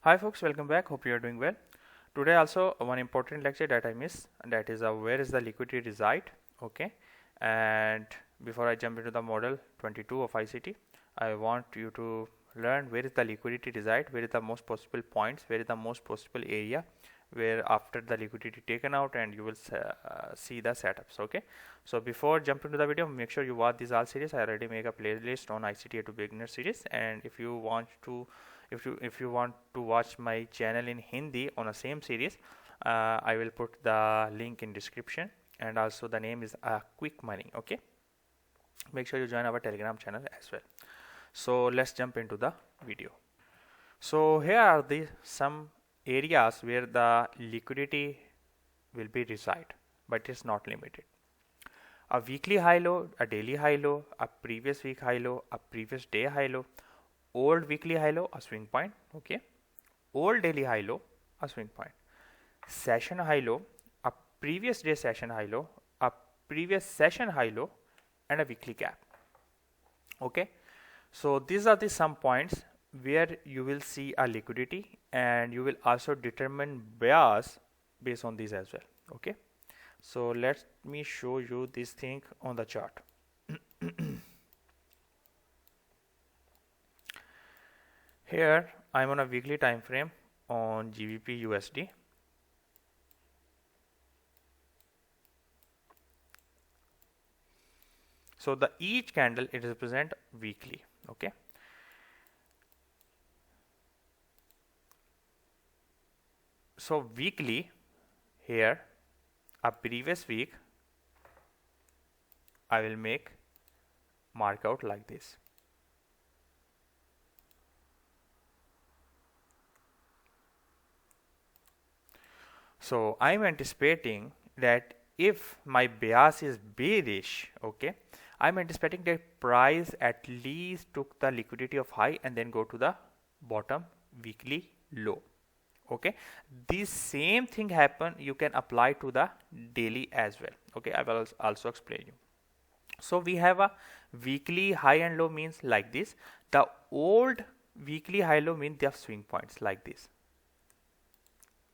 Hi folks, welcome back. Hope you are doing well. Today also one important lecture that I missed, and that is where is the liquidity reside. Okay, and before I jump into the model 22 of ICT, I want you to learn where is the liquidity reside, where is the most possible points, where is the most possible area where after the liquidity taken out, and you will see the setups. Okay, so before jumping to the video, make sure you watch this all series. I already make a playlist on ICT to beginner series, and if you want to watch my channel in Hindi on the same series, I will put the link in description, and also the name is Quick Money. Okay, make sure you join our Telegram channel as well. So let's jump into the video. So here are the some areas where the liquidity will be reside, but it's not limited. A weekly high low, a daily high low, a previous week high low, a previous day high low, old weekly high low, a swing point. Okay, old daily high low, a swing point, session high low, a previous day session high low, a previous session high low, and a weekly gap. Okay, so these are the some points where you will see a liquidity, and you will also determine bias based on these as well. Okay, so let me show you this thing on the chart. Here I'm on a weekly time frame on GBP USD. So the each candle it represent weekly. Okay, so weekly here, a previous week I will make mark out like this. So I'm anticipating that if my bias is bearish, okay, I'm anticipating that price at least took the liquidity of high and then go to the bottom weekly low. Okay, this same thing happen, you can apply to the daily as well. Okay, I will also explain you. So we have a weekly high and low means like this. The old weekly high low means they have swing points like this.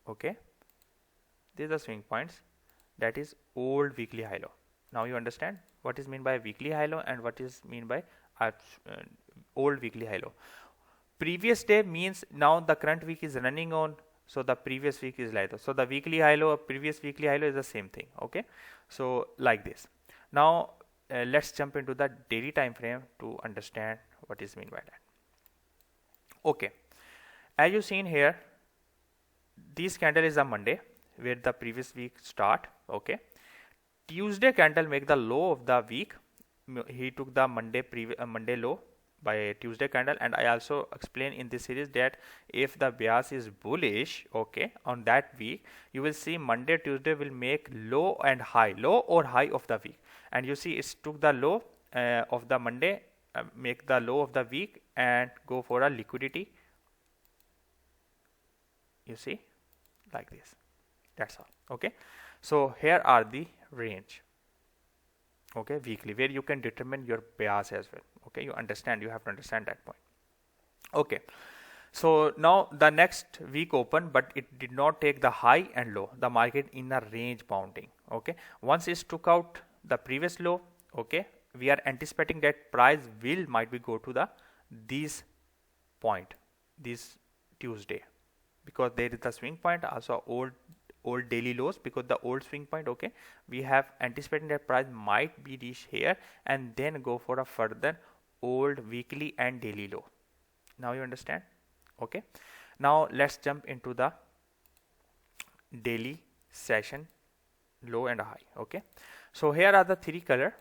Okay, these are swing points, that is old weekly high low. Now you understand what is mean by weekly high low and what is mean by old weekly high low. Previous day means now the current week is running on, so the previous week is like that. So the weekly high low, previous weekly high low is the same thing. Okay, so like this. Now let's jump into the daily time frame to understand what is mean by that. Okay, as you seen here, this candle is a Monday where the previous week start. Okay, Tuesday candle make the low of the week. He took the Monday low by Tuesday candle, and I also explain in this series that if the bias is bullish, okay, on that week, you will see Monday, Tuesday will make low and high, low or high of the week, and you see it took the low of the Monday, make the low of the week, and go for a liquidity. You see, like this. That's all. Okay, so here are the range. Okay, weekly, where you can determine your bias as well. Okay, you have to understand that point. Okay, so now the next week open, but it did not take the high and low, the market in a range bounding. Okay, once it took out the previous low, okay, we are anticipating that price might be go to the this point, this Tuesday, because there is the swing point, also old daily lows, because the old swing point. Okay, we have anticipating that price might be reached here and then go for a further old weekly and daily low. Now you understand. Okay, now let's jump into the daily session low and high. Okay, so here are the three color.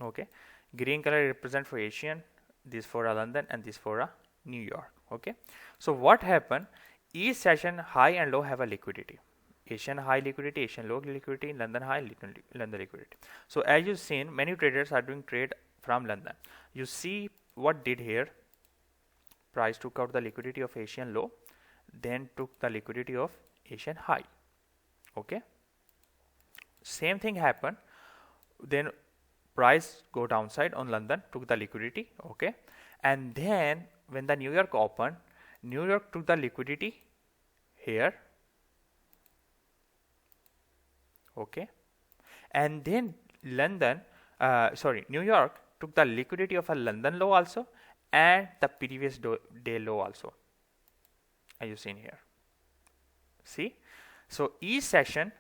Okay, green color represent for Asian, this for a London, and this for a New York. Okay, so what happened, each session high and low have a liquidity. Asian high liquidity, Asian low liquidity, London high, London liquidity. So as you've seen, many traders are doing trade from London. You see what did here, price took out the liquidity of Asian low, then took the liquidity of Asian high. Okay, same thing happened, then price go downside on London, took the liquidity. Okay, and then when the New York opened, New York took the liquidity here, okay, and then New York took the liquidity of a London low also and the previous day low also, as you seen here. See, so each session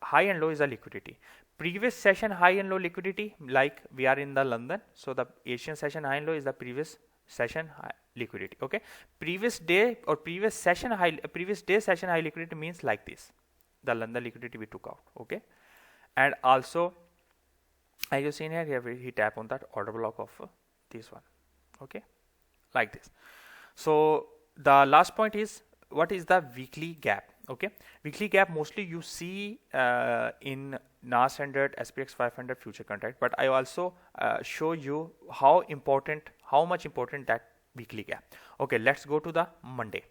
high and low is a liquidity. Previous session high and low liquidity, like we are in the London, so the Asian session high and low is the previous session high liquidity. Okay, previous day or previous session high, previous day session high liquidity means like this, the London liquidity we took out. Okay, and also as you seen here, he tap on that order block of this one. Okay, like this. So the last point is, what is the weekly gap? Okay, weekly gap mostly you see in NAS 100, SPX 500 future contract, but I also show you how much important that weekly gap. Okay, let's go to the Monday.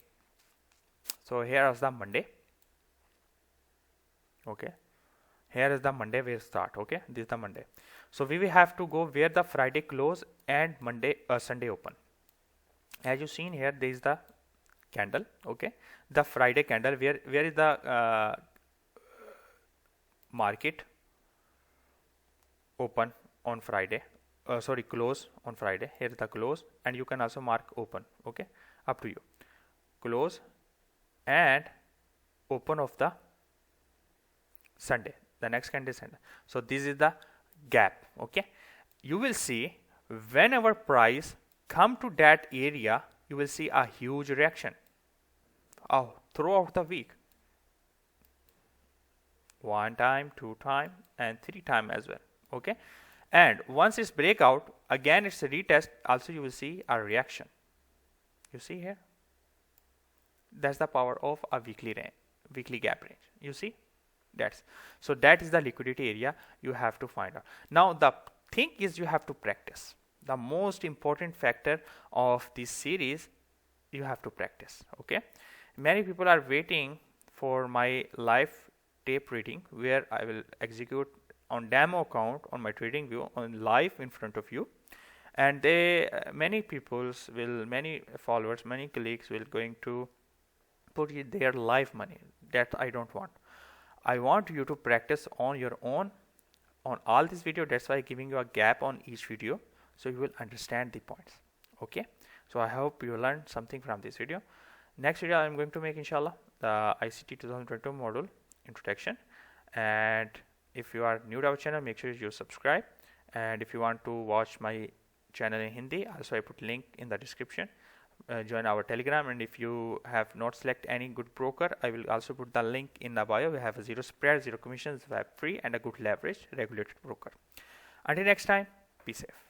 So here is the Monday. Okay, here is the Monday we start. Okay, this is the Monday. So we will have to go where the Friday close and Sunday open. As you seen here, there is the candle. Okay, the Friday candle, where is the market open on Friday, close on Friday. Here is the close, and you can also mark open. Okay, up to you. Close and open of the Sunday, the next candle is Sunday. So this is the gap. Okay, you will see whenever price come to that area, you will see a huge reaction throughout the week. 1 time, 2 time, and 3 time as well. Okay, and once it's breakout, again it's a retest, also you will see a reaction. You see here, that's the power of a weekly gap range. You see, that is the liquidity area you have to find out. Now the thing is, you have to practice. The most important factor of this series, you have to practice. Okay, many people are waiting for my live tape reading, where I will execute on demo account on my trading view on live in front of you, and many followers, many colleagues will going to put their live money. That I don't want. I want you to practice on your own on all this video. That's why I'm giving you a gap on each video, so you will understand the points. Okay, so I hope you learned something from this video. Next video I'm going to make, inshallah, the ICT 2022 module introduction. And if you are new to our channel, make sure you subscribe. And if you want to watch my channel in Hindi, also I put link in the description. Join our Telegram, and if you have not select any good broker, I will also put the link in the bio. We have a 0 spread, 0 commissions, web free, and a good leverage regulated broker. Until next time, be safe.